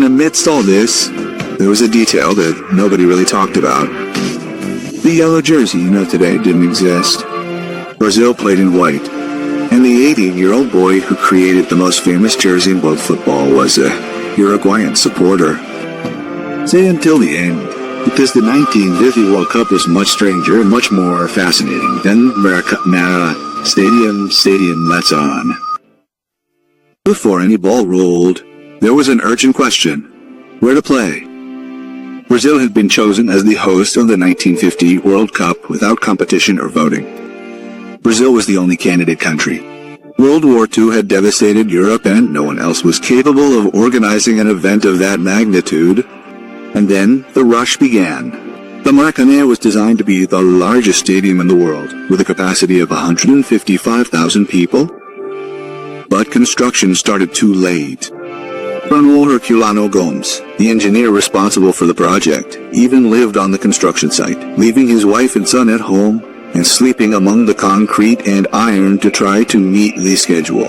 And amidst all this, there was a detail that nobody really talked about. The yellow jersey you know today didn't exist. Brazil played in white, and the 18-year-old boy who created the most famous jersey in world football was a Uruguayan supporter. Say until the end, because the 1950 World Cup was much stranger and much more fascinating than Maracanã Stadium lets on. Before any ball rolled, there was an urgent question: where to play? Brazil had been chosen as the host of the 1950 World Cup without competition or voting. Brazil was the only candidate country. World War II had devastated Europe and no one else was capable of organizing an event of that magnitude. And then the rush began. The Maracanã was designed to be the largest stadium in the world, with a capacity of 155,000 people. But construction started too late. Colonel Herculano Gomes, the engineer responsible for the project, even lived on the construction site, leaving his wife and son at home and sleeping among the concrete and iron to try to meet the schedule.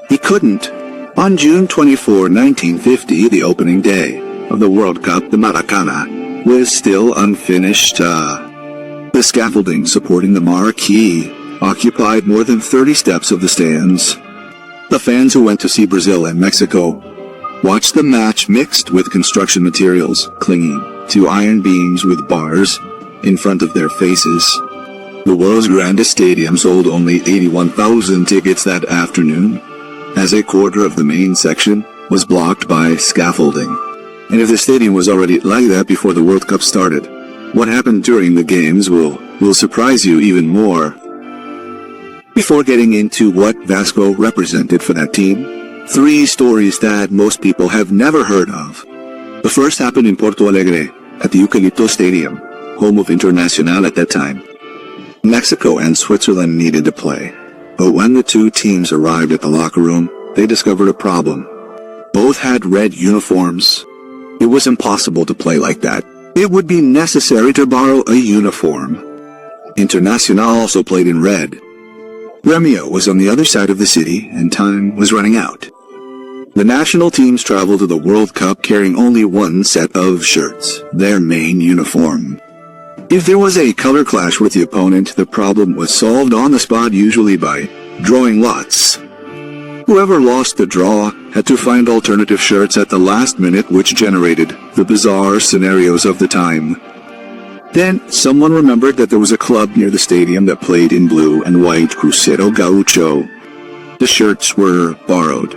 He couldn't. On June 24, 1950, the opening day of the World Cup, the Maracanã was still unfinished. The scaffolding supporting the marquee occupied more than 30 steps of the stands. The fans who went to see Brazil and Mexico watched the match mixed with construction materials, clinging to iron beams with bars in front of their faces. The world's grandest stadium sold only 81,000 tickets that afternoon, as a quarter of the main section was blocked by scaffolding. And if the stadium was already like that before the World Cup started, what happened during the games will surprise you even more. Before getting into what Vasco represented for that team, 3 stories that most people have never heard of. The first happened in Porto Alegre, at the Eucalipto Stadium, home of Internacional at that time. Mexico and Switzerland needed to play, but when the two teams arrived at the locker room, they discovered a problem. Both had red uniforms. It was impossible to play like that. It would be necessary to borrow a uniform. Internacional also played in red. Grêmio was on the other side of the city, and time was running out. The national teams traveled to the World Cup carrying only one set of shirts, their main uniform. If there was a color clash with the opponent, the problem was solved on the spot, usually by drawing lots. Whoever lost the draw had to find alternative shirts at the last minute, which generated the bizarre scenarios of the time. Then, someone remembered that there was a club near the stadium that played in blue and white, Cruzeiro Gaucho. The shirts were borrowed.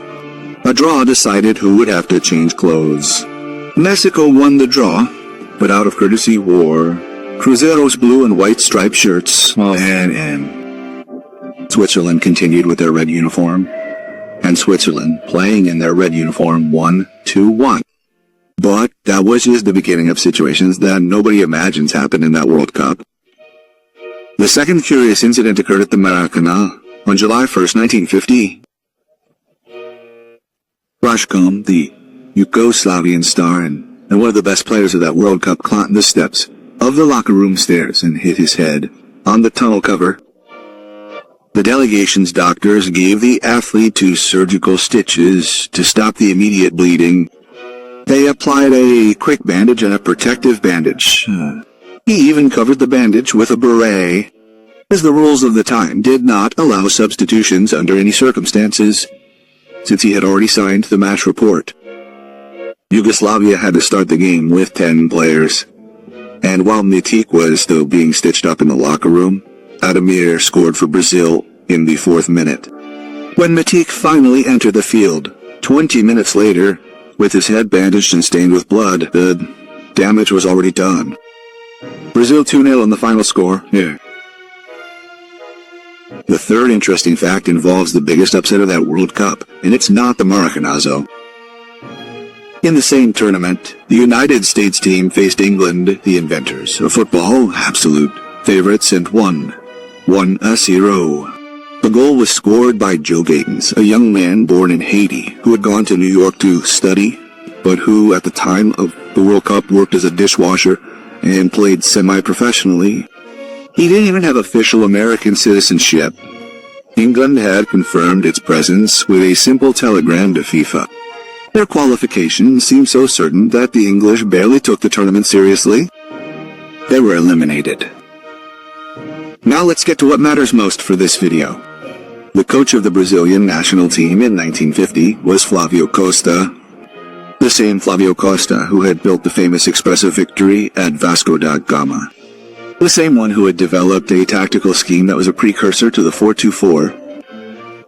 A draw decided who would have to change clothes. Mexico won the draw, but out of courtesy wore Cruzeiro's blue and white striped shirts, and Switzerland continued with their red uniform, and Switzerland, playing in their red uniform, won 2-1. But that was just the beginning of situations that nobody imagines happened in that World Cup. The second curious incident occurred at the Maracanã on July 1st, 1950. Rashkom, the Yugoslavian star and one of the best players of that World Cup, climbed the steps of the locker room stairs and hit his head on the tunnel cover. The delegation's doctors gave the athlete 2 surgical stitches to stop the immediate bleeding. They applied a quick bandage and a protective bandage. He even covered the bandage with a beret, as the rules of the time did not allow substitutions under any circumstances, since he had already signed the match report. Yugoslavia had to start the game with 10 players. And while Mitic was still being stitched up in the locker room, Ademir scored for Brazil in the 4th minute. When Mitic finally entered the field, 20 minutes later, with his head bandaged and stained with blood, the damage was already done. Brazil 2-0 on the final score. The third interesting fact involves the biggest upset of that World Cup, and it's not the Maracanazo. In the same tournament, the United States team faced England, the inventors of football, absolute favorites, and won 1-0. The goal was scored by Joe Gatens, a young man born in Haiti who had gone to New York to study, but who at the time of the World Cup worked as a dishwasher and played semi-professionally. He didn't even have official American citizenship. England had confirmed its presence with a simple telegram to FIFA. Their qualification seemed so certain that the English barely took the tournament seriously. They were eliminated. Now let's get to what matters most for this video. The coach of the Brazilian national team in 1950 was Flávio Costa, the same Flávio Costa who had built the famous expressive victory at Vasco da Gama. The same one who had developed a tactical scheme that was a precursor to the 4-2-4.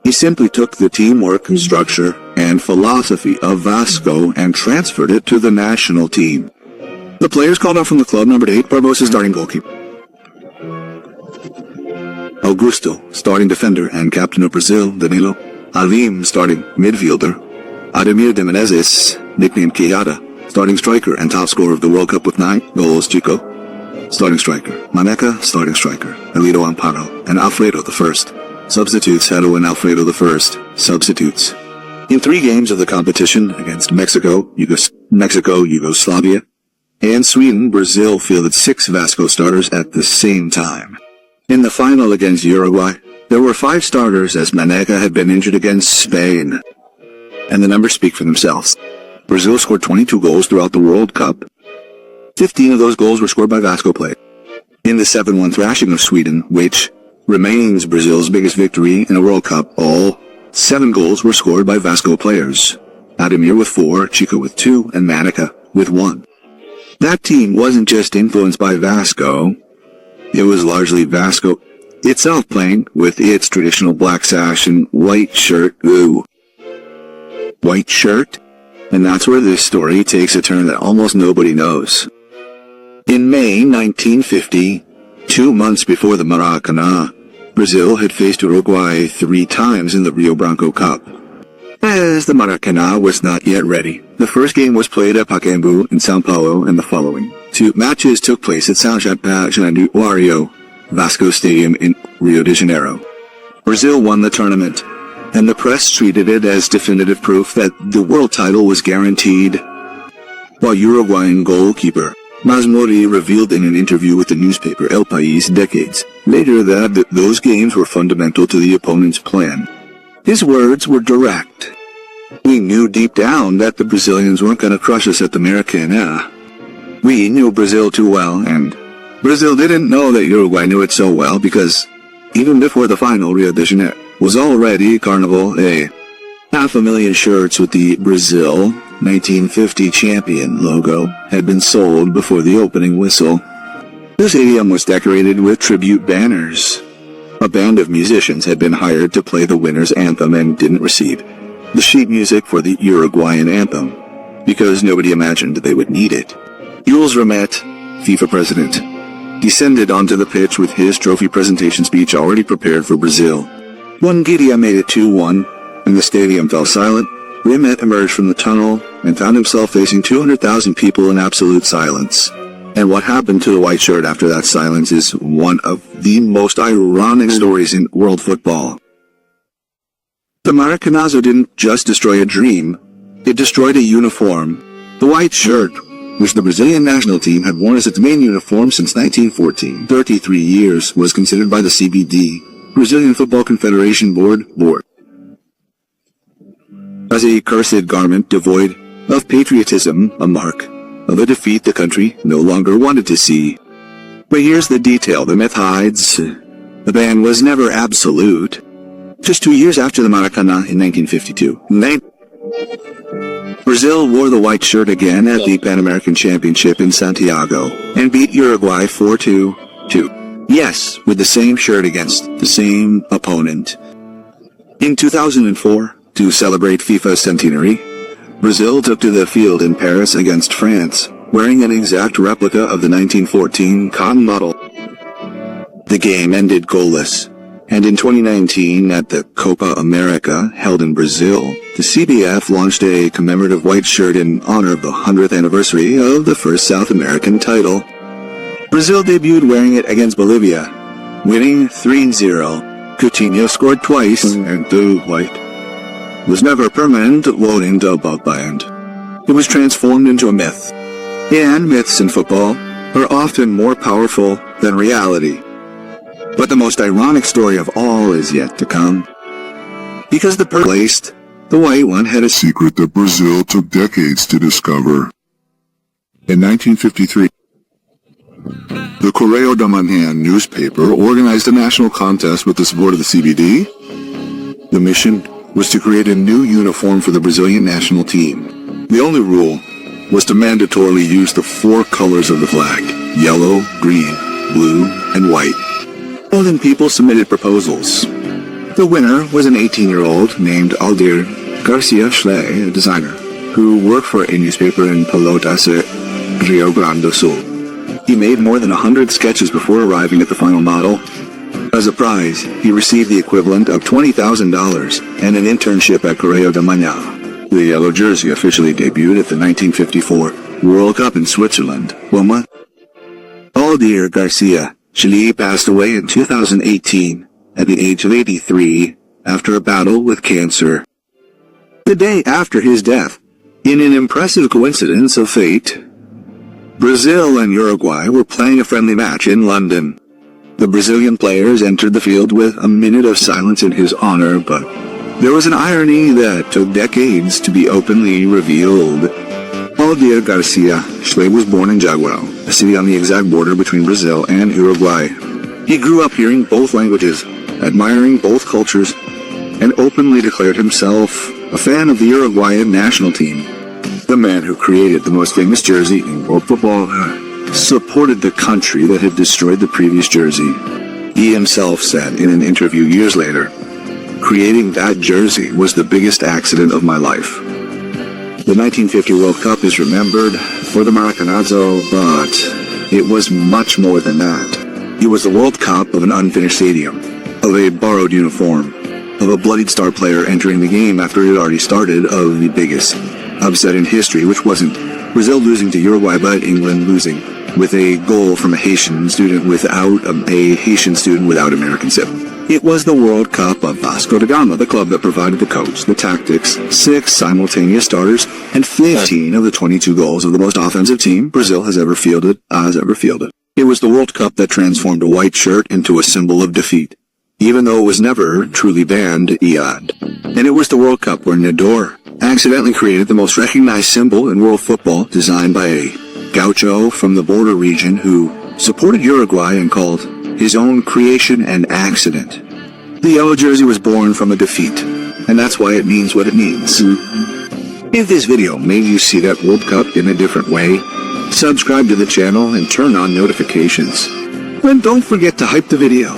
He simply took the teamwork, structure, and philosophy of Vasco and transferred it to the national team. The players called out from the club: number 8, Barbosa, starting goalkeeper; Augusto, starting defender and captain of Brazil; Danilo; Alim, starting midfielder; Ademir de Menezes, nicknamed Queada, starting striker and top scorer of the World Cup with 9 goals; Chico, starting striker; Maneca, starting striker; Elito Amparo, and Alfredo the First. Substitutes: Hedo and Alfredo the First. Substitutes. In 3 games of the competition against Mexico, Yugoslavia, and Sweden, Brazil fielded 6 Vasco starters at the same time. In the final against Uruguay, there were 5 starters as Maneca had been injured against Spain. And the numbers speak for themselves. Brazil scored 22 goals throughout the World Cup. 15 of those goals were scored by Vasco players. In the 7-1 thrashing of Sweden, which remains Brazil's biggest victory in a World Cup, all 7 goals were scored by Vasco players. Ademir with 4, Chico with 2, and Maneca with 1. That team wasn't just influenced by Vasco. It was largely Vasco itself playing with its traditional black sash and white shirt. Ooh. White shirt? And that's where this story takes a turn that almost nobody knows. In May 1950, 2 months before the Maracanã, Brazil had faced Uruguay 3 times in the Rio Branco Cup. As the Maracanã was not yet ready, the first game was played at Pacaembu in São Paulo, and the following 2 matches took place at São Januário, Vasco Stadium in Rio de Janeiro. Brazil won the tournament, and the press treated it as definitive proof that the world title was guaranteed. While Uruguayan goalkeeper Masmori revealed in an interview with the newspaper El País decades later that those games were fundamental to the opponent's plan. His words were direct. We knew deep down that the Brazilians weren't going to crush us at the Maracanã. We knew Brazil too well, and Brazil didn't know that Uruguay knew it so well, because even before the final, Rio de Janeiro was already Carnival. 500,000 shirts with the Brazil 1950 champion logo had been sold before the opening whistle. The stadium was decorated with tribute banners. A band of musicians had been hired to play the winner's anthem and didn't receive the sheet music for the Uruguayan anthem, because nobody imagined they would need it. Jules Rimet, FIFA president, descended onto the pitch with his trophy presentation speech already prepared for Brazil. Guidia made it 2-1, and the stadium fell silent. Rimet emerged from the tunnel and found himself facing 200,000 people in absolute silence. And what happened to the white shirt after that silence is one of the most ironic stories in world football. The Maracanazo didn't just destroy a dream, it destroyed a uniform. The white shirt, which the Brazilian national team had worn as its main uniform since 1914, 33 years, was considered by the CBD, Brazilian Football Confederation Board, as a cursed garment devoid of patriotism, a mark of a defeat the country no longer wanted to see. But here's the detail the myth hides. The ban was never absolute. Just 2 years after the Maracanã in 1952, Brazil wore the white shirt again at the Pan American Championship in Santiago and beat Uruguay 4-2. Yes, with the same shirt against the same opponent. In 2004, to celebrate FIFA's centenary, Brazil took to the field in Paris against France, wearing an exact replica of the 1914 Cannes model. The game ended goalless, and in 2019 at the Copa America held in Brazil, the CBF launched a commemorative white shirt in honor of the 100th anniversary of the first South American title. Brazil debuted wearing it against Bolivia, winning 3-0. Coutinho scored twice, and the white was never permanent, loading to above band. It was transformed into a myth. And myths in football are often more powerful than reality. But the most ironic story of all is yet to come. Because the placed The white one had a secret that Brazil took decades to discover. In 1953, the Correio da Manhã newspaper organized a national contest with the support of the CBD. The mission was to create a new uniform for the Brazilian national team. The only rule was to mandatorily use the 4 colors of the flag: yellow, green, blue, and white. Well, then people submitted proposals. The winner was an 18-year-old named Aldir Garcia Schley, a designer, who worked for a newspaper in Pelotas, Rio Grande do Sul. He made more than 100 sketches before arriving at the final model. As a prize, he received the equivalent of $20,000 and an internship at Correio da Manhã. The yellow jersey officially debuted at the 1954 World Cup in Switzerland. Aldir Garcia Schley passed away in 2018 at the age of 83 after a battle with cancer. The day after his death, in an impressive coincidence of fate, Brazil and Uruguay were playing a friendly match in London. The Brazilian players entered the field with a minute of silence in his honor, but there was an irony that took decades to be openly revealed. Aldir Garcia Schley was born in Jaguarão, a city on the exact border between Brazil and Uruguay. He grew up hearing both languages, admiring both cultures, and openly declared himself a fan of the Uruguayan national team. The man who created the most famous jersey in world football supported the country that had destroyed the previous jersey. He himself said in an interview years later, "Creating that jersey was the biggest accident of my life." The 1950 World Cup is remembered for the Maracanã, but it was much more than that. It was the World Cup of an unfinished stadium, of a borrowed uniform, of a bloodied star player entering the game after it had already started, of the biggest upset in history, which wasn't Brazil losing to Uruguay, but England losing, with a goal from a Haitian student without Americanship. It was the World Cup of Vasco da Gama, the club that provided the coach, the tactics, 6 simultaneous starters, and 15 of the 22 goals of the most offensive team Brazil has ever fielded. It was the World Cup that transformed a white shirt into a symbol of defeat, even though it was never truly banned Iad. And it was the World Cup where Nador accidentally created the most recognized symbol in world football, designed by a gaucho from the border region who supported Uruguay and called his own creation an accident. The yellow jersey was born from a defeat, and that's why it means what it means. If this video made you see that World Cup in a different way, subscribe to the channel and turn on notifications. And don't forget to hype the video.